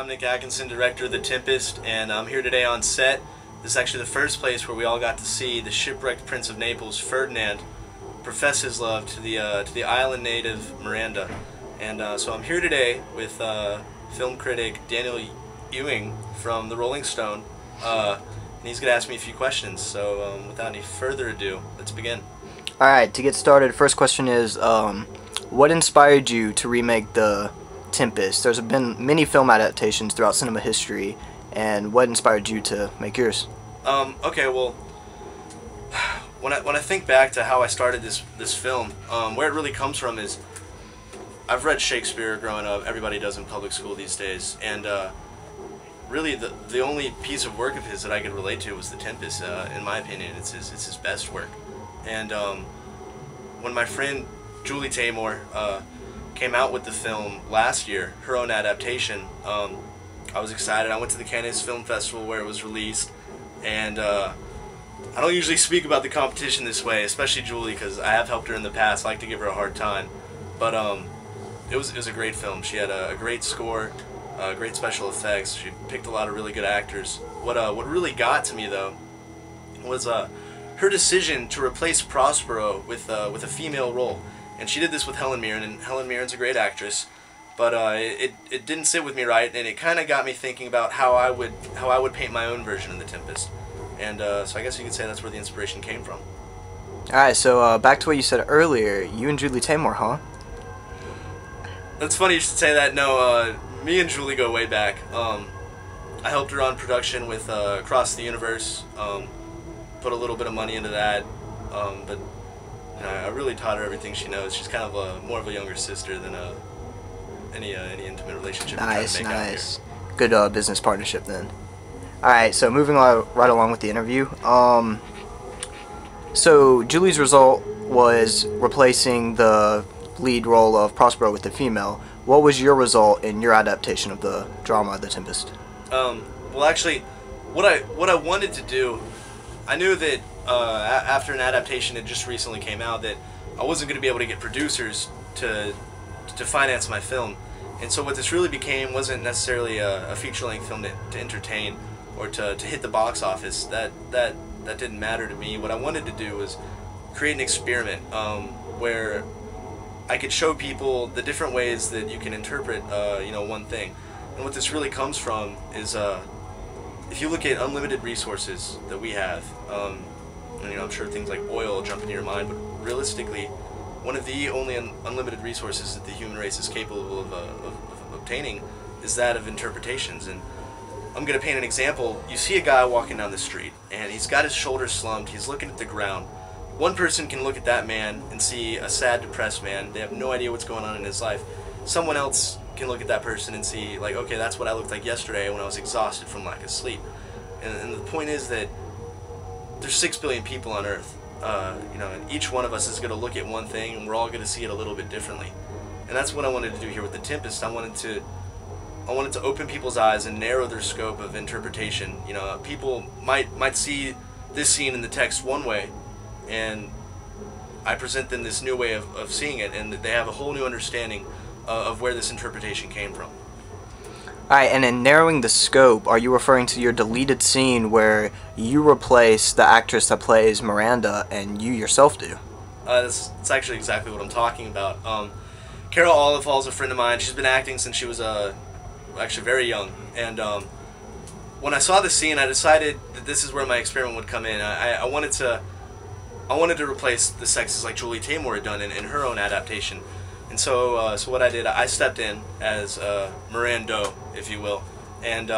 I'm Nick Atkinson, director of The Tempest, and I'm here today on set. This is actually the first place where we all got to see the shipwrecked Prince of Naples, Ferdinand, profess his love to the island native Miranda. And so I'm here today with film critic Daniel Ewing from The Rolling Stone, and he's going to ask me a few questions. So without any further ado, let's begin. Alright, to get started, first question is, what inspired you to remake The Tempest? There's been many film adaptations throughout cinema history, and what inspired you to make yours? Okay, well, when I think back to how I started this film, where it really comes from is I've read Shakespeare growing up. Everybody does in public school these days, and really the only piece of work of his that I could relate to was The Tempest. In my opinion, it's his best work. And when my friend Julie Taymor came out with the film last year, her own adaptation, I was excited. I went to the Cannes Film Festival where it was released, and I don't usually speak about the competition this way, especially Julie, because I have helped her in the past. I like to give her a hard time, but it was a great film. She had a great score, great special effects. She picked a lot of really good actors. What really got to me though was her decision to replace Prospero with a female role. And she did this with Helen Mirren, and Helen Mirren's a great actress, but it didn't sit with me right, and it kind of got me thinking about how I would paint my own version of The Tempest. And so I guess you could say that's where the inspiration came from. Alright, so back to what you said earlier, you and Julie Taymor, huh? That's funny you should say that. No, me and Julie go way back. I helped her on production with Across the Universe, put a little bit of money into that, but I really taught her everything she knows. She's kind of more of a younger sister than any intimate relationship. Nice, nice. Good business partnership then. Alright, so moving right along with the interview. So Julie's result was replacing the lead role of Prospero with the female. What was your result in your adaptation of the drama The Tempest? Well, actually, what I wanted to do, I knew that after an adaptation that just recently came out that I wasn't going to be able to get producers to finance my film, and so what this really became wasn't necessarily a feature-length film to entertain or to hit the box office. That didn't matter to me. What I wanted to do was create an experiment where I could show people the different ways that you can interpret one thing. And what this really comes from is if you look at unlimited resources that we have, and I'm sure things like oil jump into your mind, but realistically, one of the only unlimited resources that the human race is capable of obtaining is that of interpretations. And I'm going to paint an example. You see a guy walking down the street, and he's got his shoulders slumped, he's looking at the ground. One person can look at that man and see a sad, depressed man. They have no idea what's going on in his life. Someone else can look at that person and see, like, okay, that's what I looked like yesterday when I was exhausted from lack of sleep. And the point is that there's 6 billion people on Earth, and each one of us is going to look at one thing, and we're all going to see it a little bit differently. And that's what I wanted to do here with The Tempest. I wanted to open people's eyes and narrow their scope of interpretation. People might see this scene in the text one way, and I present them this new way of seeing it, and they have a whole new understanding of where this interpretation came from. Alright, and in narrowing the scope, are you referring to your deleted scene where you replace the actress that plays Miranda and you yourself do? That's actually exactly what I'm talking about. Carol Olivehall is a friend of mine. She's been acting since she was actually very young, and when I saw the scene, I decided that this is where my experiment would come in. I wanted to replace the sexes like Julie Taymor had done in her own adaptation. And so what I did, I stepped in as Miranda, if you will. And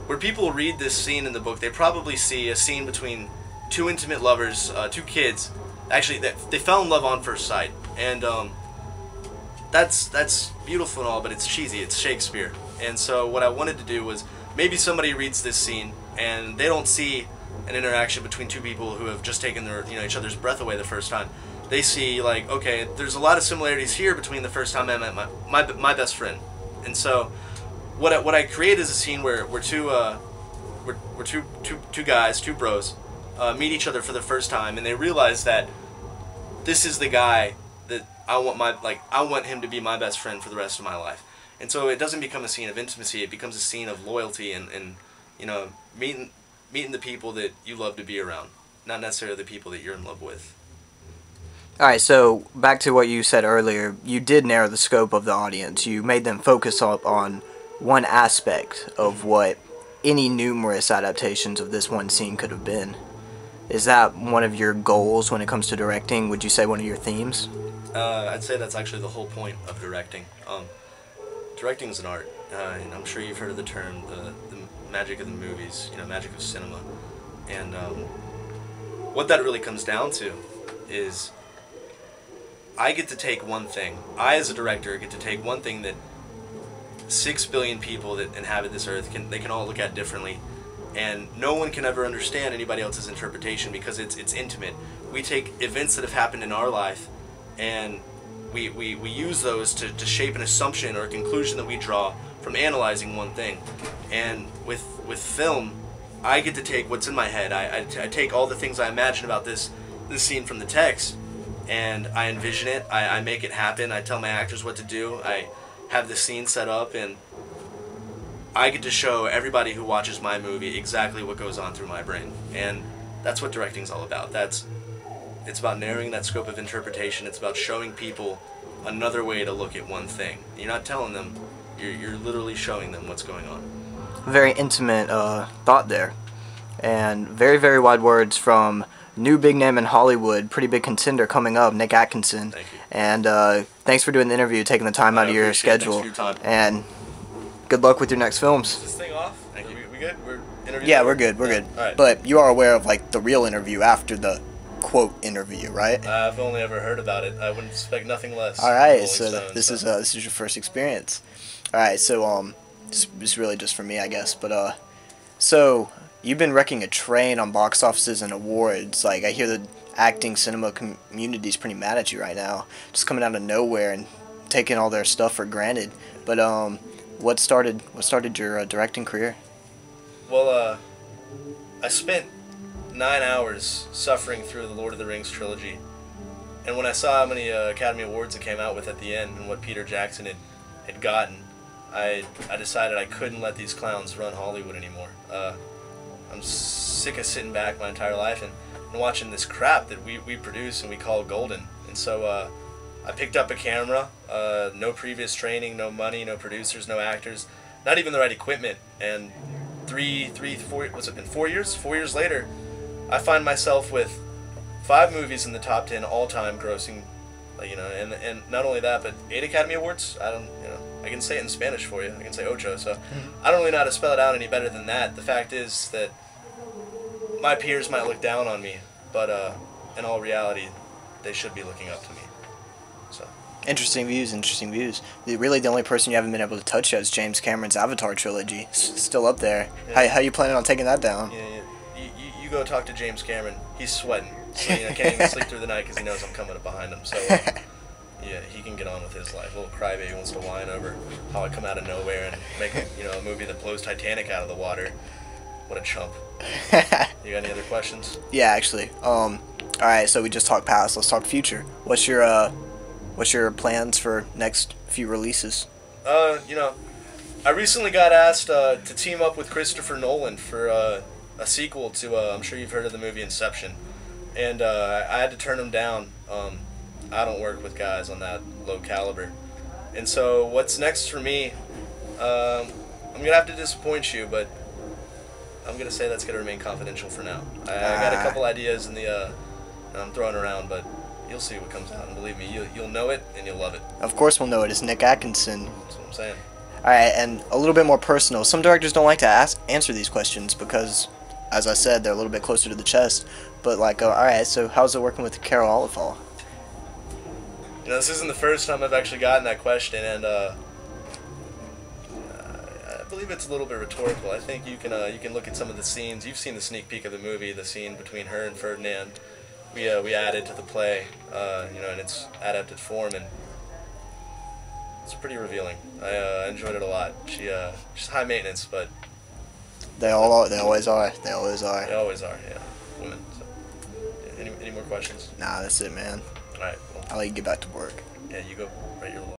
where people read this scene in the book, they probably see a scene between two intimate lovers, two kids. Actually, they fell in love on first sight. And that's beautiful and all, but it's cheesy. It's Shakespeare. And so what I wanted to do was maybe somebody reads this scene and they don't see an interaction between two people who have just taken their each other's breath away the first time. They see, like, okay, there's a lot of similarities here between the first time I met my best friend. And so what I create is a scene where two guys, two bros, meet each other for the first time, and they realize that this is the guy that I want him to be my best friend for the rest of my life. And so it doesn't become a scene of intimacy, it becomes a scene of loyalty and you know, meeting the people that you love to be around, not necessarily the people that you're in love with. Alright, so back to what you said earlier, you did narrow the scope of the audience. You made them focus up on one aspect of what any numerous adaptations of this one scene could have been. Is that one of your goals when it comes to directing? Would you say one of your themes? I'd say that's actually the whole point of directing. Directing is an art, and I'm sure you've heard of the term, the magic of the movies, you know, magic of cinema. And what that really comes down to is I get to take one thing. I, as a director, get to take one thing that 6 billion people that inhabit this earth they can all look at differently, and no one can ever understand anybody else's interpretation because it's intimate. We take events that have happened in our life and we use those to shape an assumption or a conclusion that we draw from analyzing one thing. And with film, I get to take what's in my head. I take all the things I imagine about this scene from the text, and I envision it, I make it happen, I tell my actors what to do, I have the scene set up, and I get to show everybody who watches my movie exactly what goes on through my brain. And that's what directing's all about. It's about narrowing that scope of interpretation. It's about showing people another way to look at one thing. You're not telling them, you're literally showing them what's going on. Very intimate thought there. And very, very wide words from new big name in Hollywood, pretty big contender coming up, Nick Atkinson. Thank you. And thanks for doing the interview, taking the time out of your schedule. Thanks for your time. And good luck with your next films. Is this thing off? Thank you. We good? We're interviewing? Yeah, we're good. We're good. All right. But you are aware of like the real interview after the quote interview, right? I've only ever heard about it. I wouldn't expect nothing less. All right. Rolling So Stones, this is your first experience. All right. So it's really just for me, I guess. But so you've been wrecking a train on box offices and awards. Like I hear the acting cinema community's pretty mad at you right now, just coming out of nowhere and taking all their stuff for granted. But what started your directing career? Well, I spent 9 hours suffering through the Lord of the Rings trilogy, and when I saw how many Academy Awards it came out with at the end and what Peter Jackson had gotten, I decided I couldn't let these clowns run Hollywood anymore. I'm sick of sitting back my entire life and watching this crap that we produce and we call golden. And so I picked up a camera, no previous training, no money, no producers, no actors, not even the right equipment. And 4 years? 4 years later, I find myself with 5 movies in the top 10 all-time grossing, you know, and not only that, but 8 Academy Awards. I can say it in Spanish for you. I can say ocho. So I don't really know how to spell it out any better than that. The fact is that my peers might look down on me, but in all reality, they should be looking up to me. So. Interesting views, interesting views. Really, the only person you haven't been able to touch yet is James Cameron's Avatar trilogy. Still up there. Yeah. How you planning on taking that down? Yeah. You go talk to James Cameron. He's sweating. So, you know, can't even sleep through the night because he knows I'm coming up behind him. So, yeah, he can get on with his life. Little crybaby wants to whine over how I come out of nowhere and make a movie that blows Titanic out of the water. What a chump. You got any other questions? Yeah, actually. All right, so we just talked past. Let's talk future. What's your plans for next few releases? I recently got asked to team up with Christopher Nolan for a sequel to, I'm sure you've heard of the movie Inception. And I had to turn him down. I don't work with guys on that low caliber. And so what's next for me, I'm going to have to disappoint you, but I'm going to say that's going to remain confidential for now. I got a couple ideas in the I'm throwing around, but you'll see what comes out. And believe me, you'll know it and you'll love it. Of course we'll know it. It's Nick Atkinson. That's what I'm saying. Alright, and a little bit more personal. Some directors don't like to answer these questions because, as I said, they're a little bit closer to the chest. But, like, alright, so how's it working with Carol Olifall? This isn't the first time I've actually gotten that question, and I believe it's a little bit rhetorical. I think you can look at some of the scenes. You've seen the sneak peek of the movie, the scene between her and Ferdinand. We added to the play, in its adapted form, and it's pretty revealing. I enjoyed it a lot. She's high maintenance, but they always are. They always are, yeah. Women. So. Any more questions? Nah, that's it, man. All right. Well, I'll let you get back to work. Yeah, you go write your